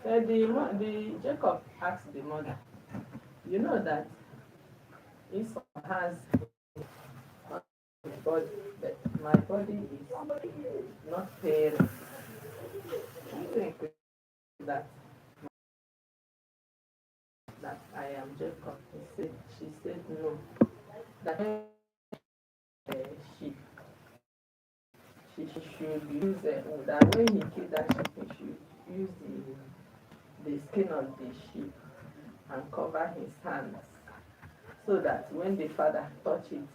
The Jacob asked the mother, you know that Esau has a body, but my body is not pale. You think that that I am Jacob? She said no. That sheep, she should use that when he killed that sheep, he should use the skin of the sheep and cover his hands, so that when the father touch it,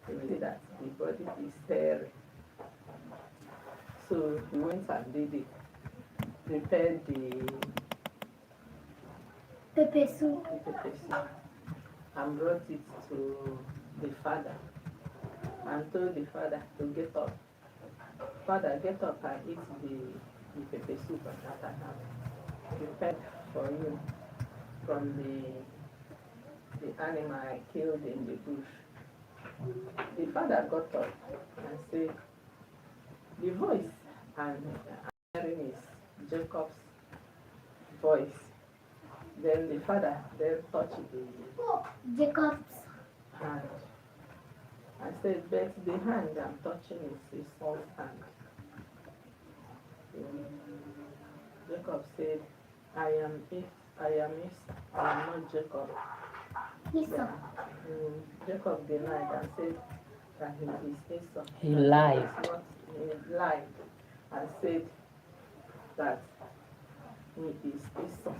he will see that the body is hairy. So he went and did it, prepared the pepper soup, and brought it to the father and told the father to get up. Father, get up and eat the pepper soup that I have prepared for you from the animal I killed in the bush. The father got up and said, the voice and hearing is Jacob's voice. Then the father then touched Jacob's hand. I said, but the hand I'm touching is Esau's hand. Jacob said, I am not Jacob. Esau. Jacob denied and said that he is Esau. He lied. He lied and said that he is Esau.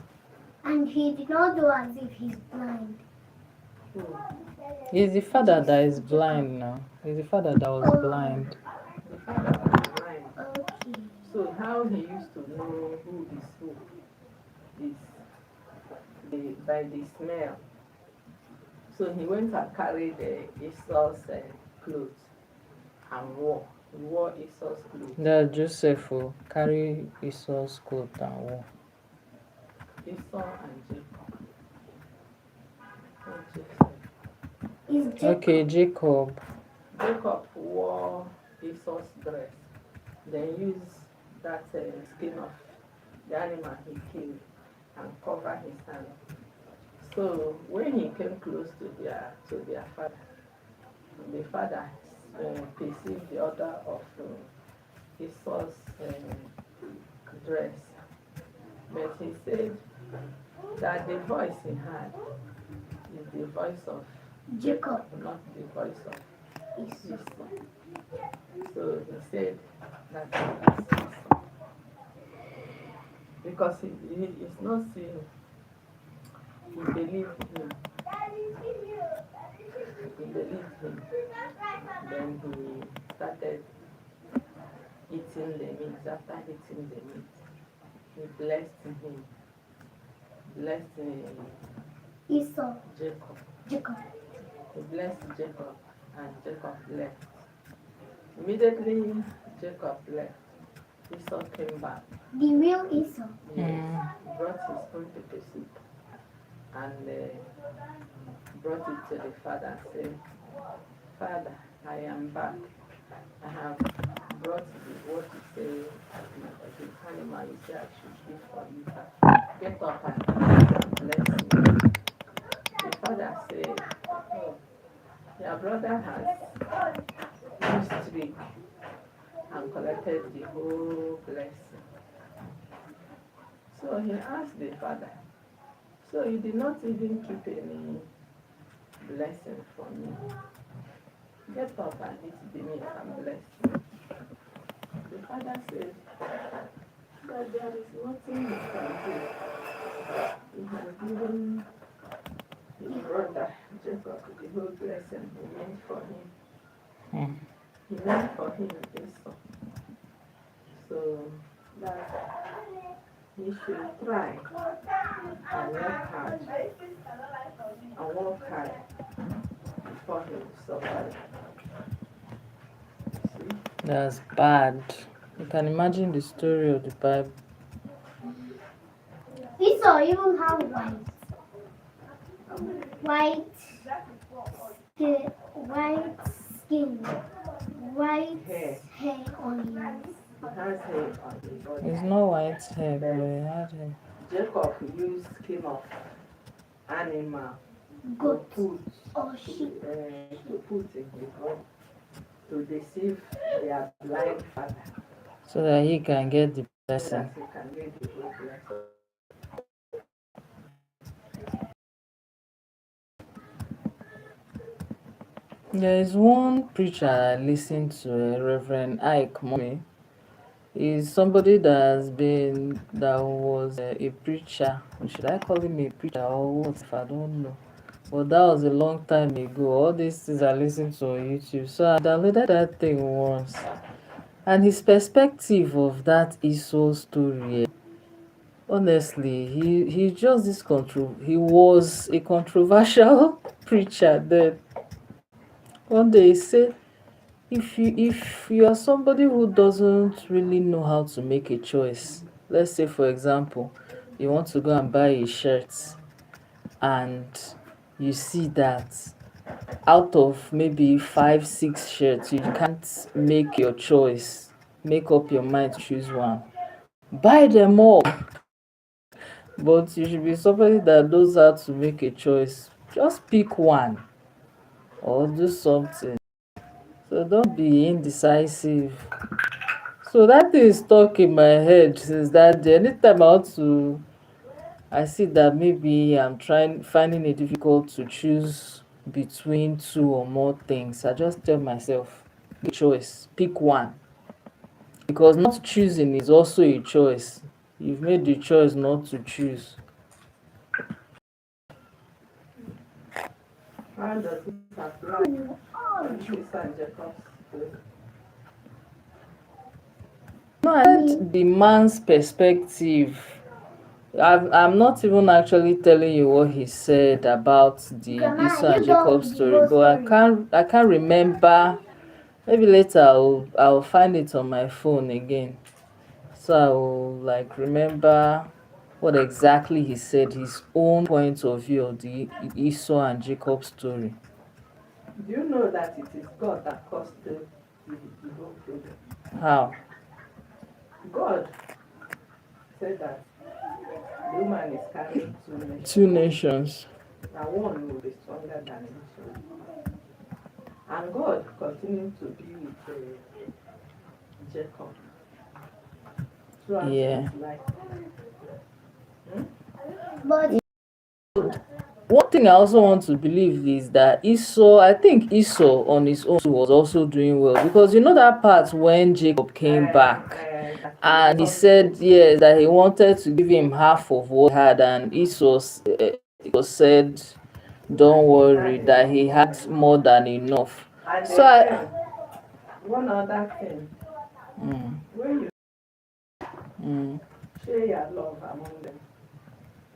And he did not do as if he's blind. He's the father that is blind now. He's the father that was blind. The father was blind. Okay. So how he used to know who is by the smell. So he went and carried Esau's clothes and wore. He wore Esau's clothes. That Joseph will carry Esau's coat and wore. Esau and Jacob. Okay, Jacob. Jacob wore Esau's dress, then used that skin of the animal he killed and cover his hand. So when he came close to their father, the father perceived the odor of Esau's dress, but he said that the voice he had is the voice of Jacob, not the voice of Esau. So he said that it's Esau. Because he is not seeing, he believed him. He believed him. Then he started eating the meat. After eating the meat, he blessed him. Blessed Esau. Jacob. He blessed Jacob, and Jacob left. Immediately Jacob left, Esau came back. The real Esau. Yes, brought his own pepper soup and brought it to the father and said, Father, I am back. I have brought what you say, the animal you say I should give for you. Get up and bless me. The father said, oh, your brother has used trick and collected the whole blessing. So he asked the father, so you did not even keep any blessing for me? Get up and eat the meat and bless me. The father said that there is nothing you can do. He has given his brother Jacob the whole blessing he meant for him. He meant for him Esau. So that he should try and work hard before he will suffer. See? That's bad. You can imagine the story of the Bible. Esau even have white skin, white hair has hair on his body. It's not white hair, but he had hair. Jacob used skin of animal to Goat put or sheep. to put in his body to deceive their blind father So that he can get the so blessing. that he can get the good blessing. There is one preacher I listened to, Reverend Ike Mommy. He's somebody that was a preacher. Should I call him a preacher or what? If I don't know. But that was a long time ago. All these things I listened to on YouTube. So I downloaded that thing once. And his perspective of that Esau story, honestly, he just he was a controversial preacher then. One day he said, if you are somebody who doesn't really know how to make a choice, let's say for example, you want to go and buy a shirt and you see that out of maybe 5 6 shirts you can't make your choice, make up your mind to choose one, buy them all. But you should be somebody that knows how to make a choice. Just pick one or do something. So don't be indecisive. So that thing is stuck in my head since that day. Anytime I see that maybe I'm finding it difficult to choose between two or more things, I just tell myself, make a choice, pick one. Because not choosing is also a choice. You've made the choice not to choose. How does it apply to Esau and Jacob's story? No, I said the man's perspective. I'm not even actually telling you what he said about the Grandma, Esau and you don't Jacob with the story, whole but I can't remember. Maybe later I'll find it on my phone again, so I will like remember what exactly he said, his own point of view of the Esau and Jacob story. Do you know that it is God that caused the whole problem? How? God said that the woman is carrying two nations. Two nations. Now one will be stronger than each other. And God continued to be with Jacob throughout Yeah. his life. But One thing I also want to believe is that I think Esau on his own was also doing well, because you know that part when Jacob came back and he said yes that he wanted to give him half of what he had, and Esau said don't worry that he had more than enough. And So again, one other thing, mm, when you mm, share your love among them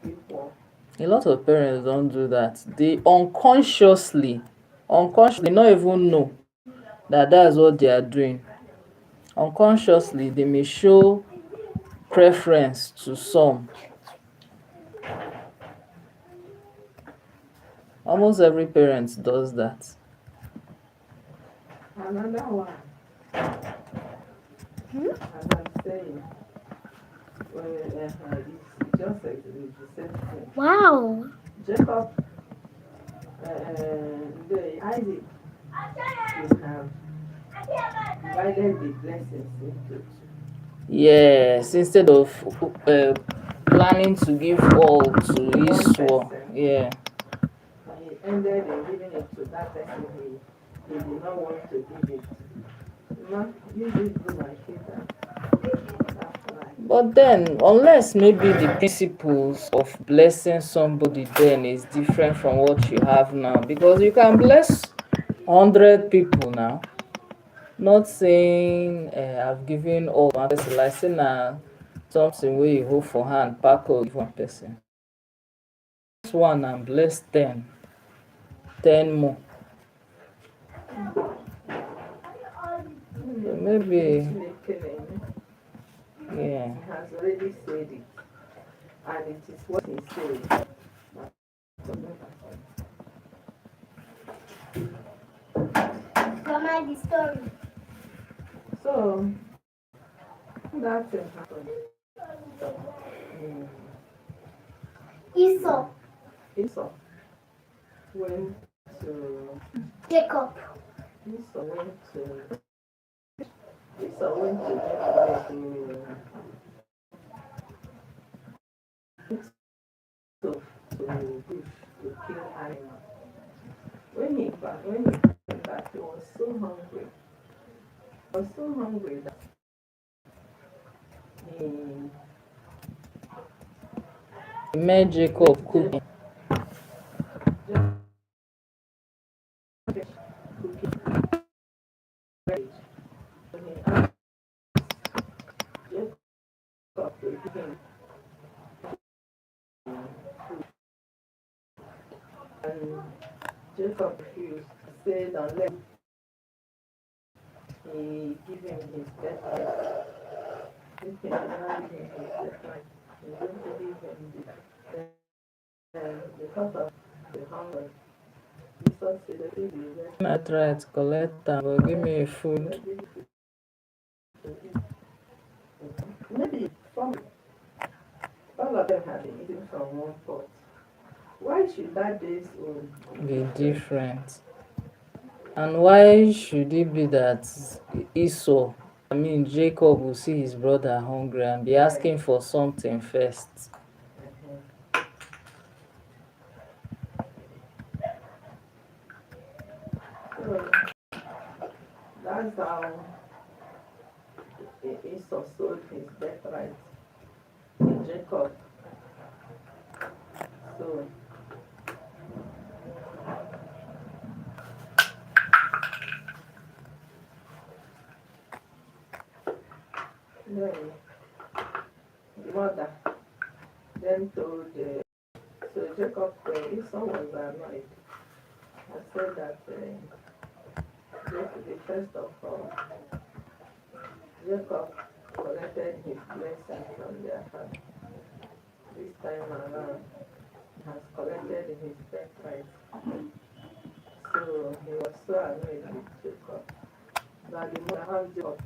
equal, a lot of parents don't do that. They unconsciously not even know that that's what they are doing. Unconsciously they may show preference to some. Almost every parent does that. another one, as I'm saying, it's just it's the same thing. wow. Jacob, Isaac should have divided the blessings into two. Yes, instead of planning to give all to Esau. Yeah. He ended in giving it to that person he did not want to give it. No, you just do my kid. That's right. But then, unless maybe the principles of blessing somebody then is different from what you have now, because you can bless 100 people now. Not saying I've given all one person, like say na something where you hold for hand, pack or give one person. Bless one and bless 10 more. So maybe, yeah. He has already said it, and it is what he said. Grandma, the story. So, that thing happened. Mm. Esau, Esau went to Jacob. Esau went to Esau went to Jacob to bush to kill animals. When he came back, he was so hungry. He was so hungry that he Met Jacob cooking. just cooking bread. So he asked Jacob to give him food, and Jacob refused. He said unless he give him his birthright, if he did not give him his birthright, he's going to give him the because of the hunger. Jesus said that if you I try to collect them, but give me food. maybe some all of them have been eating from one pot. Why should that day's own Be different. And why should it be that Esau, I mean Jacob, will see his brother hungry and be asking for something first? So that's how Esau sold his birthright to Jacob. So then the mother then told so Jacob Esau was annoyed. I said that the first of all Jacob collected his blessing from their father. This time around has collected his birthright. So he was so annoyed with Jacob that the mother had Jacob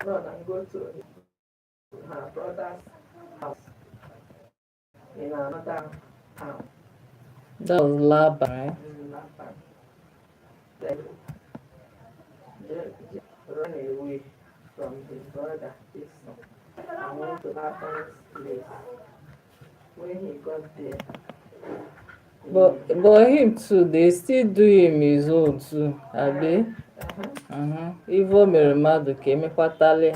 run and go to her brother's house in another town That was Laban, right? in Laban. Then ran away from his brother Esau and went to Laban's place. When he got there, But him too, they still do him his own too, abi? Ivo mere mmadụ ka emekwatali ya.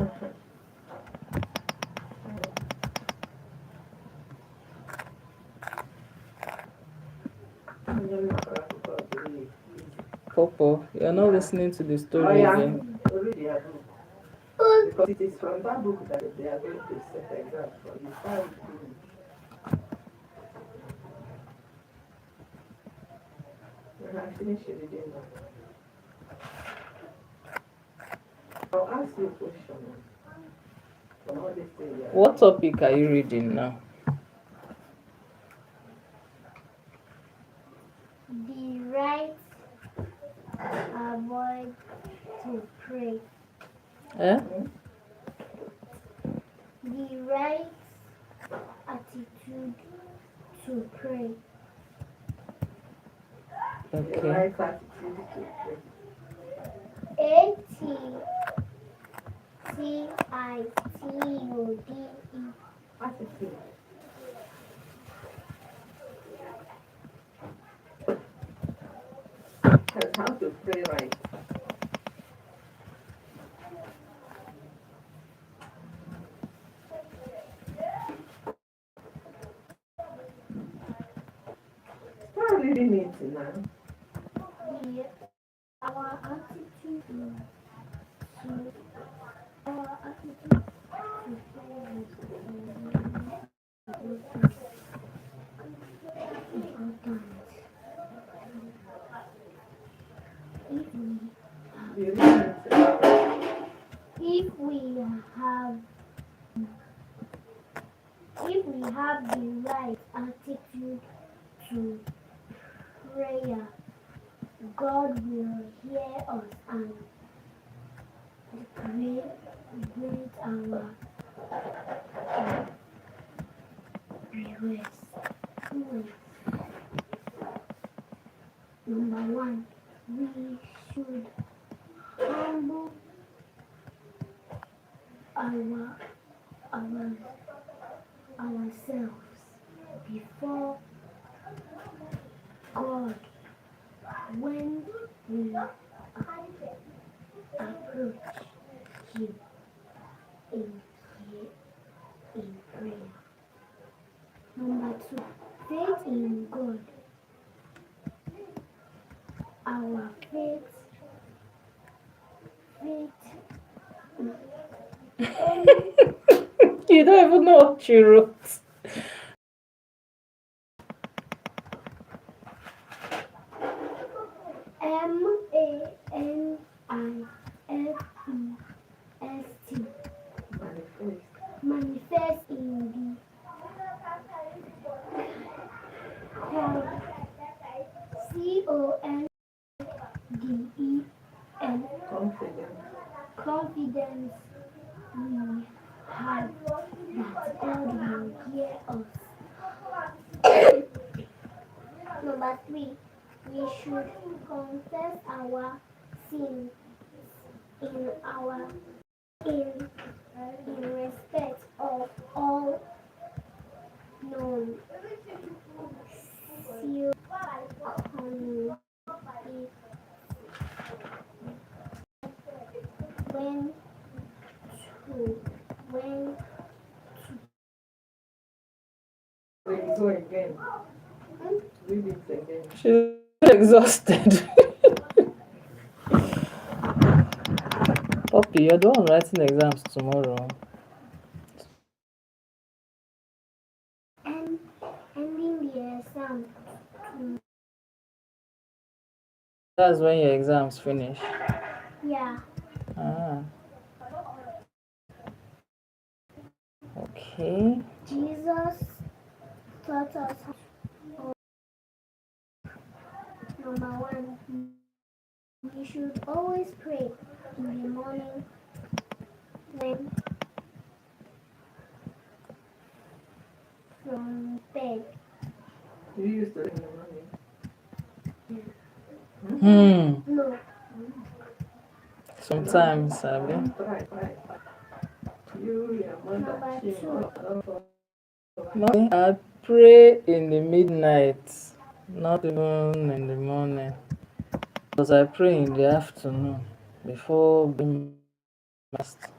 Popo, you're not listening to the story again. Read their book. Because it is from that book that they are going to set exam for you. Start reading. When I finish reading now, I'll ask you a question from all this thing. What topic are you reading now? The right avoid to pray. Eh? The right attitude to pray. The Okay. right attitude to pray. ATTITUDE. Attitude. That's how to pray right. Start reading it now. Our attitude to pray is important. You read it now. If we have the right attitude to prayer, God will hear us and pray great our request. Number one, we should humble our ourselves before God when we approach Him in prayer. Number two, faith in God. Our faith You don't even know what you wrote. MANIFEST manifest in the confidence we have that God will hear us. Number three, we should confess our sins in respect of all known when Go again. Read it again. She's exhausted. Poppy, you're the one writing exams tomorrow. and ending the exam. That's when your exams finish. Yeah. Ah. Okay. Jesus taught us number one, we should always pray in the morning when from bed. You used to in the morning. No. Sometimes, Abby. Try. Your mother, Mommy, I pray in the midnight, not even in the morning. Because I pray in the afternoon before being masked.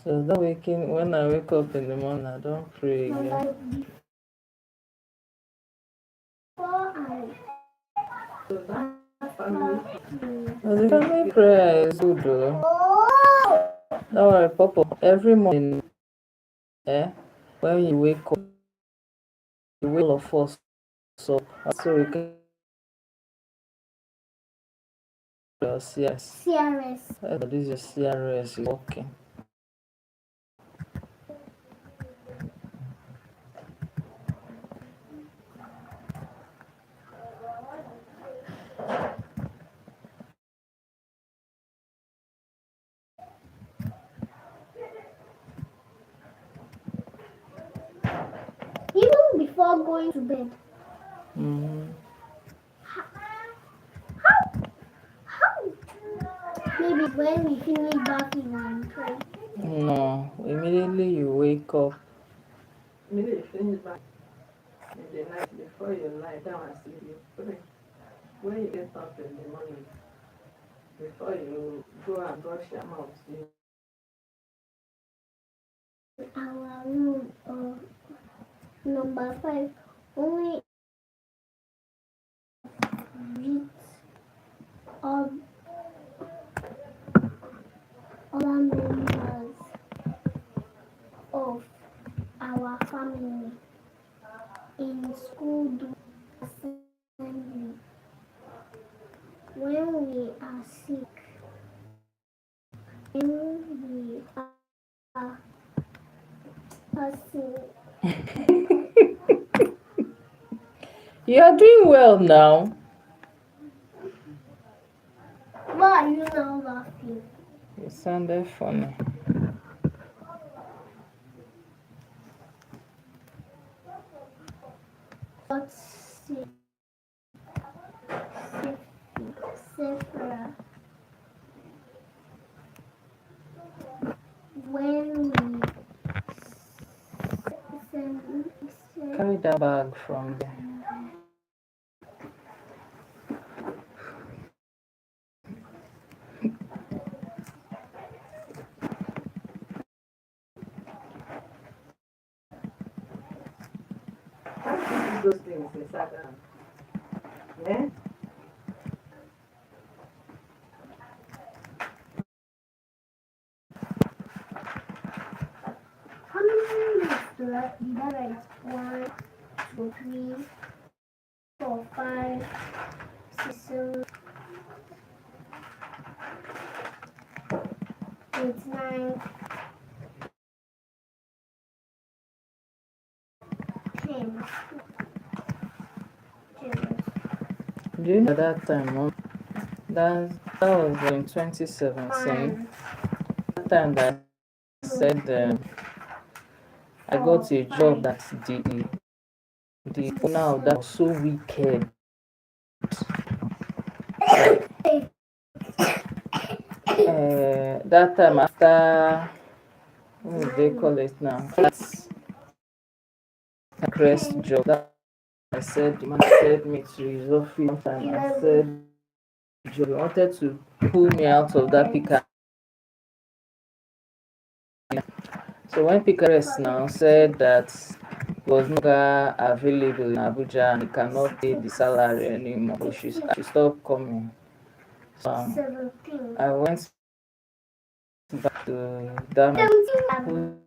So that waking when I wake up in the morning, I don't pray again. The family prayer is good though. Don't worry, Papa. Every morning, when you wake up, you will of us up so we can your CRS. This is your CRS is working. Even before going to bed. How? Maybe when we finish bathing and pray. No, immediately you wake up. Immediately you finish back in the night before you lie down and sleep, you pray. When you get up in the morning, before you go and brush your mouth, you Our room number 5 only reads of other members of our family in school assembly when we are sick, when we are passing. You are doing well now. Why are you now laughing? It sounded funny. What's Sephora? When we Carry that bag from there. How do you do those things in Instagram? Yeah? how many minutes did I write? 1, 2, 3, 4, 5, 6, 7, 8, 9, 10. Do you know that time, Mom? That was in 2017. Fine. That time that I said I got a job that the owner of that was so wicked. That time after what do they call it now? That's crest job. That I said the man said me to his office and I said he wanted to pull me out of that picker. So when PKS now said that he was no longer available in Abuja and he cannot pay the salary anymore, I should stop coming. So I went back to that man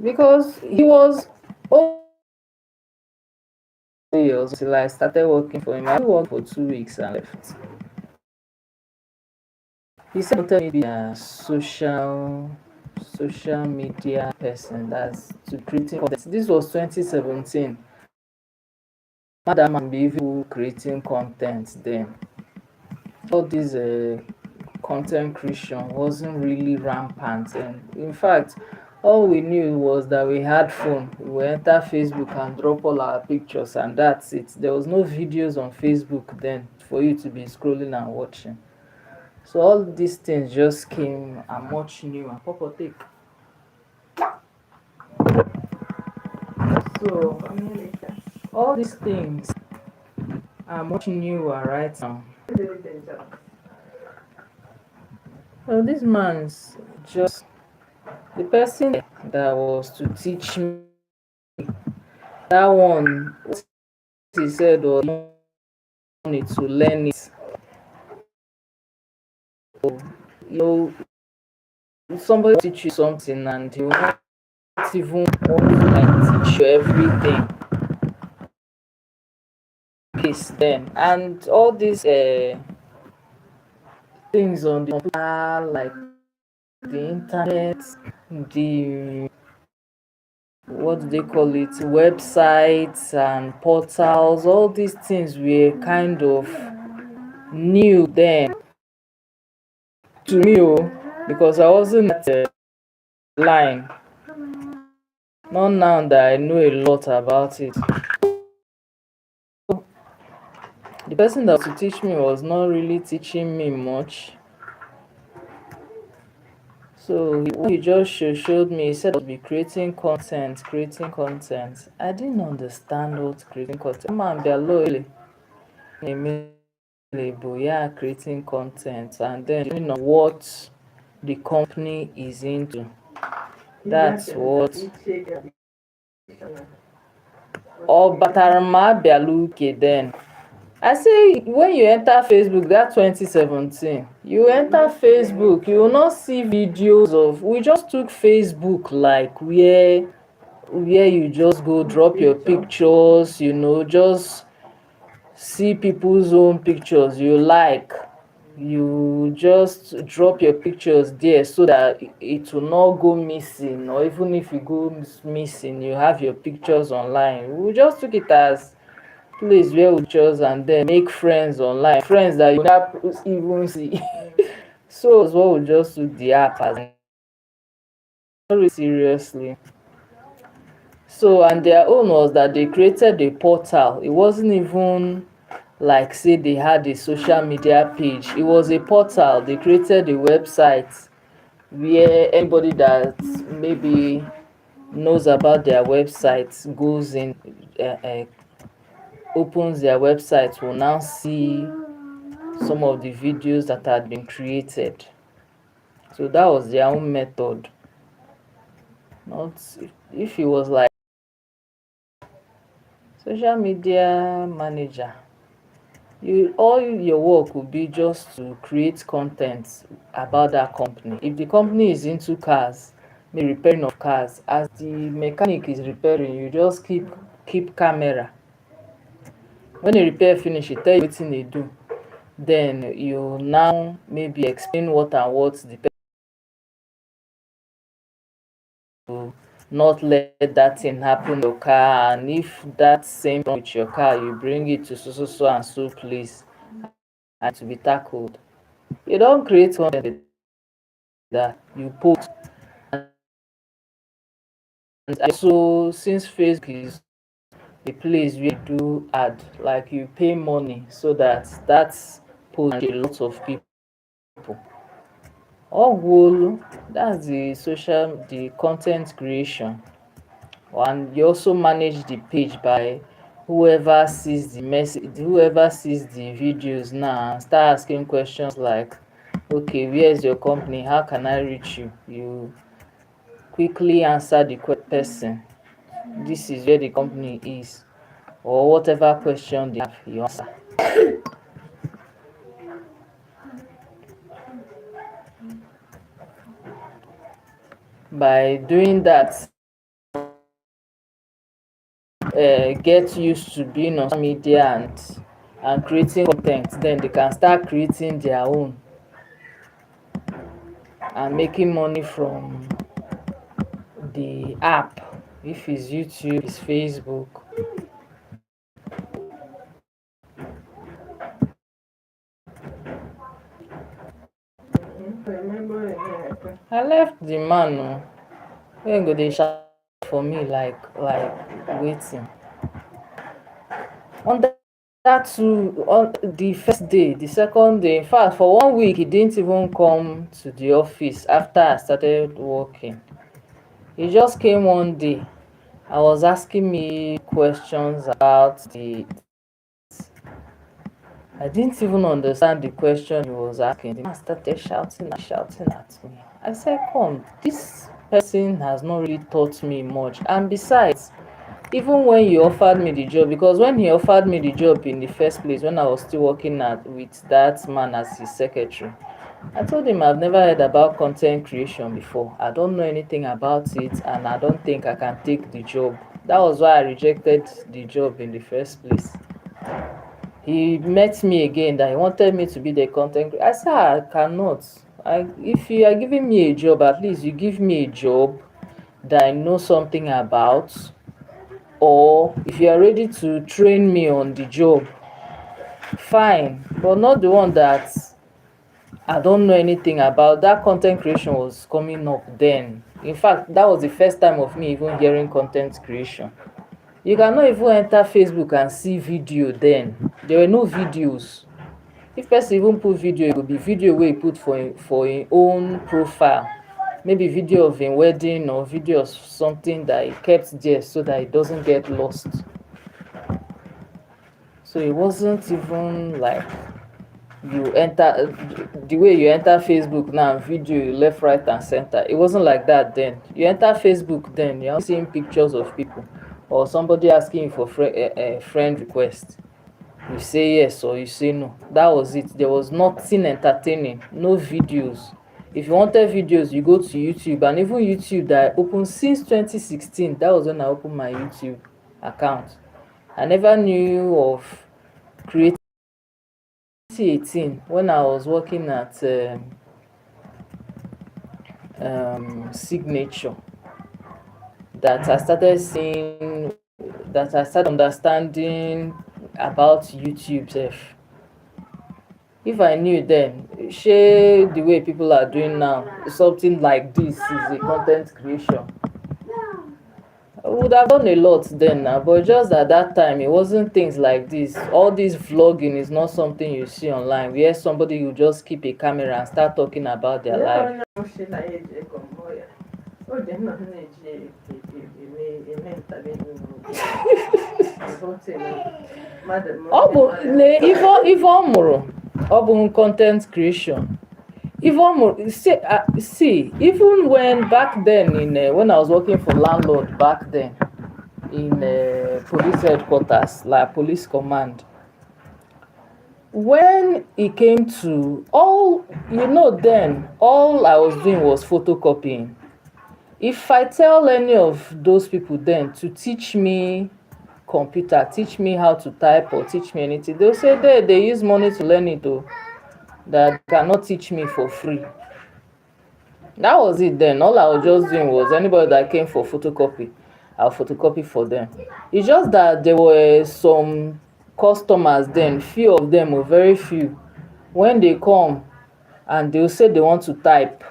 because he was all years till I started working for him. I worked for 2 weeks and left. He said he wanted me to be a social media person that's to creating content. This was 2017. Madam and be even creating content then. All this content creation wasn't really rampant, and in fact all we knew was that we had phone. We would enter Facebook and drop all our pictures and that's it. There was no videos on Facebook then for you to be scrolling and watching. So all these things just came and much new and pop take. So all these things are much newer right now. Very dangerous. Well, this man's just the person that was to teach me that one. What he said was money to learn it. You know, somebody will teach you something and you not even want to like teach you everything. Yes, then and all these things on the computer like the internet, the what do they call it, websites and portals, all these things were kind of new then to me, because I wasn't at the line. Not now that I know a lot about it. The person that was to teach me was not really teaching me much. So he just showed me, he said I would be creating content. I didn't understand what creating content. Man, be loyal. Yeah, creating content and then you know what the company is into. That's what Obatarama Bialuke then. I say when you enter Facebook that 2017, you enter Facebook, you will not see videos of we just took Facebook like where you just go drop your pictures, you know, just see people's own pictures you like, you just drop your pictures there so that it will not go missing, or even if you go missing you have your pictures online. We just took it as place where we chose and then make friends online, friends that you never even see So as well, we just took the app as very seriously. So, and their own was that they created a portal. It wasn't even like say they had a social media page. It was a portal. They created a website where anybody that maybe knows about their website goes in, opens their website, will now see some of the videos that had been created. So that was their own method. Not if it was like social media manager, you all your work would be just to create content about that company. If the company is into cars, maybe repairing of cars, as the mechanic is repairing, you just keep camera. When the repair finish, e tell you wetin e do, then you now maybe explain what and what the person to not let that thing happen to your car, and if that same thing with your car, you bring it to so and so place and to be tackled. You don create con ten t that you post. And also, since Facebook is a place where you do ad, like you pay money so that post reach a lot of people. All that's the con ten t creation. And you also manage the page by whoever sees the message, whoever sees the videos now, and start asking questions like, okay, where is your company, how can I reach you? You quickly answer the person, this is where the company is, or whatever question they have, you answer. By doing that, get used to being on social media and creating content, then they can start creating their own and making money from the app. If it's YouTube, it's Facebook. Remember I left the man wey go dey shout for me like wetin. On that two, on the first day, the second day, in fact for 1 week he didn't even come to the office after I started working. He just came one day. I was asking me questions about the, I didn't even understand the question he was asking. The man started shouting at me. I said, come, this person has not really taught me much. And besides, even when he offered me the job, because when he offered me the job in the first place, when I was still working with that man as his secretary, I told him I've never heard about content creation before. I don't know anything about it, and I don't think I can take the job. That was why I rejected the job in the first place. He met me again that he wanted me to be the content creator. I said I cannot. If you are giving me a job, at least you give me a job that I know something about, or if you are ready to train me on the job, fine, but not the one that I don't know anything about. That content creation was coming up then. In fact, that was the first time of me even hearing content creation. You cannot even enter Facebook and see video then. There were no videos. If person even put video, it go be video wey e put for im own profile. Maybe video of im wedding or video of something that he kept there so that it doesn't get lost. So it wasn't even like you enter the way you enter Facebook now, video left, right and center. It wasn't like that then. You enter Facebook then, you're seeing pictures of people or somebody asking you for friend request. You say yes or you say no. That was it. There was nothing entertaining, no videos. If you wanted videos, you go to YouTube, and even YouTube that I opened since 2016, that was when I opened my YouTube account. I never knew of creating 2018 when I was working at Signature, that I started seeing, that I started understanding about YouTube sef. If I knew then, share the way people are doing now, something like this is a content creation. I would have done a lot then now, but just at that time it wasn't things like this. All this vlogging is not something you see online where somebody will just keep a camera and start talking about their life. Ọ bụ lee ife ọ mụrụ, ọ bụ content creation. See, even when back then when I was working for landlord back then in police headquarters, like police command, when it came to then all I was doing was photocopying. If I tell any of those people then to teach me computer, teach me how to type or teach me anything, they'll say they use money to learn it though, that cannot teach me for free. That was it then. All I was just doing was anybody that came for photocopy, I'll photocopy for them. It's just that there were some customers then, few of them, or very few, when they come and they'll say they want to type.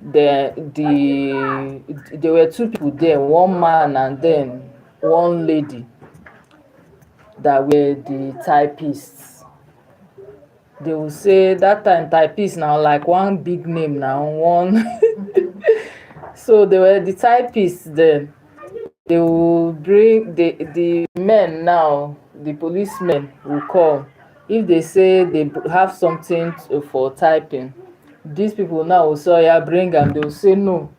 There were two people there, one man and then one lady, that were the typists. They will say that time typist now like one big name now, one so they were the typists then. They will bring the men now, the policemen will come. If they say they have something for typing, these people now will say, yeah, bring them. They will say no,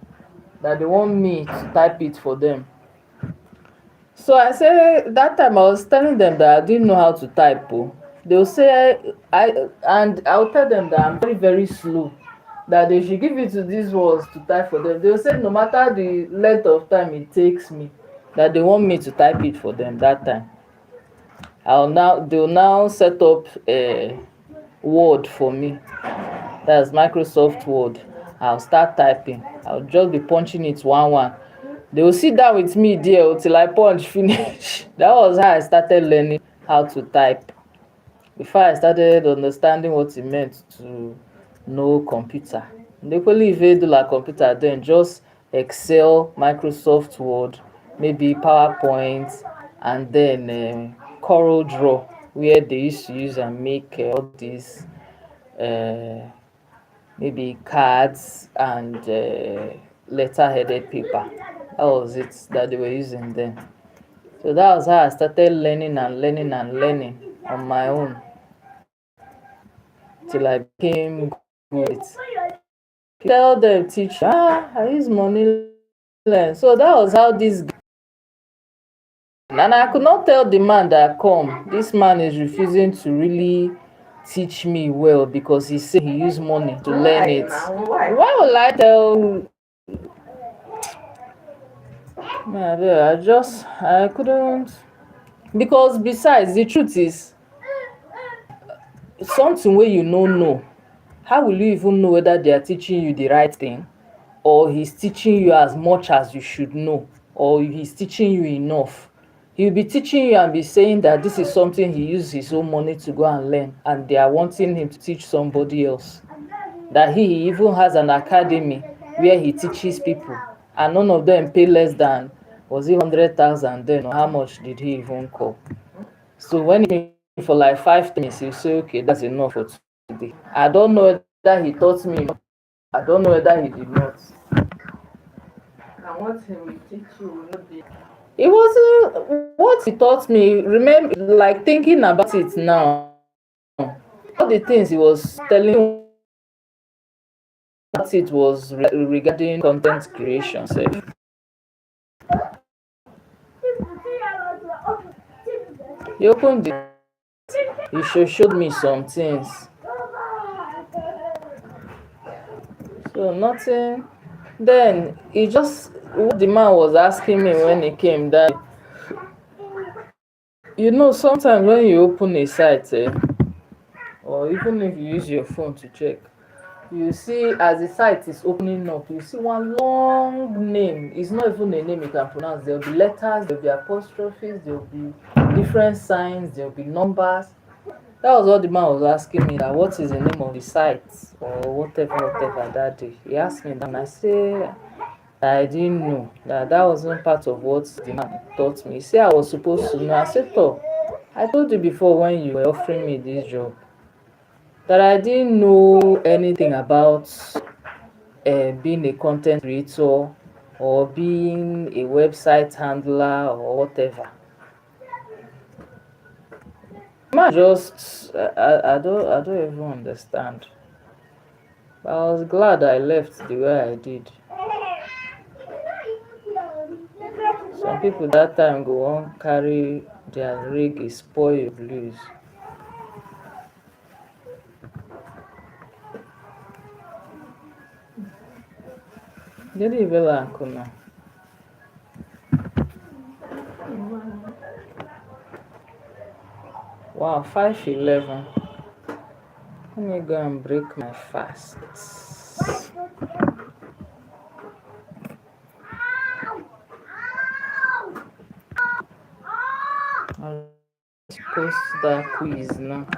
that they want me to type it for them. So I say that time I was telling them that I didn't know how to type. They'll say I'll tell them that I'm very, very slow, that they should give it to these ones to type for them. They'll say no matter the length of time it takes me, that they want me to type it for them that time. They'll now set up a Word for me. That's Microsoft Word. I'll start typing. I'll just be punching it one. They will sit down with me there until I punch finish. That was how I started learning how to type. Before I started understanding what it meant to know computer. Equally, if you do like computer, then just Excel, Microsoft Word, maybe PowerPoint, and then Corel Draw, where they used to use and make all these maybe cards and letter-headed paper. That was it that they were using then. So that was how I started learning on my own till I became good. Tell them, teacher, I use money learn. So that was how this. And I could not tell the man that come, this man is refusing to really teach me well because he said he used money to learn it. Why will I tell? I couldn't, because besides the truth is something where you know, how will you even know whether they are teaching you the right thing, or he's teaching you as much as you should know, or he's teaching you enough? He'll be teaching you and be saying that this is something he used his own money to go and learn, and they are wanting him to teach somebody else. That he even has an academy where he teaches people, and none of them pay less than, was it 100,000 then, or how much did he even call? So when he for like 5 minutes, he'll say, okay, that's enough for today. I don't know whether he taught me, I don't know whether he did not. And what he will teach you will not be. It wasn't what he taught me. Remember, like thinking about it now, all the things he was telling me about it was regarding content creation. So he opened it. He showed me some things. So nothing. Then he just, what the man was asking me when he came, that sometimes when you open a site, or even if you use your phone to check, you see as the site is opening up, you see one long name. It's not even a name you can pronounce. There will be letters, there will be apostrophes, there will be different signs, there will be numbers. That was what the man was asking me, that what is the name of the site or whatever that day. He asked me that and I said I didn't know that wasn't part of what the man taught me. He said I was supposed to know. I said, oh, I told you before when you were offering me this job that I didn't know anything about being a content creator or being a website handler or whatever. Man, just I don't even understand. But I was glad I left the way I did. Some people that time go on carry their rig spoil your blues. Gịnị bela nkụ. Wow, 5:11. Let me go and break my fast. I'll post that quiz now.